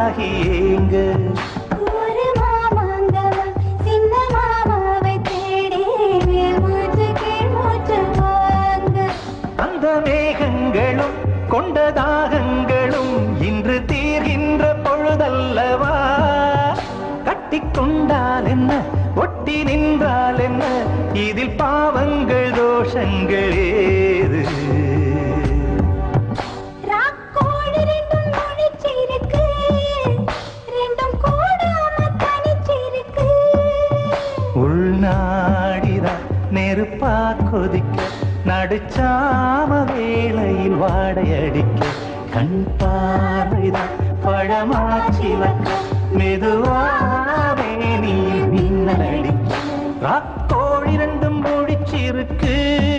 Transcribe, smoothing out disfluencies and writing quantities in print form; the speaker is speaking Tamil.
ஆகி ஏங்க ஒரு மாமாங்கவன் சின்ன மாமாவை தேடி மூச்சு கீழ் மூச்சு வாங்க. அந்த மேகங்களும் கொண்ட தாகங்களும் இன்று தீர்கின்ற பொழுதல்லவா கட்டிக்கொண்டால் என்ன ஒட்டி நின்றால் என்ன இதில் பாவங்கள் தோஷங்கள் ஏது ராக்கோடு ரெண்டும் முடிச்சிருக்கு ரெண்டும் கூடாம தனிச்சிருக்கு உள்நாடிதான் நெருப்பா கொதிக்க நடுச்சாம வேளையில் வாடையடிக்க கண் பார்வைதான் பழமாச்சி வைக்க மெதுவாவே நீ மின்னல் அடிக்க ராக்கோழி ரெண்டும் முடிச்சிருக்கு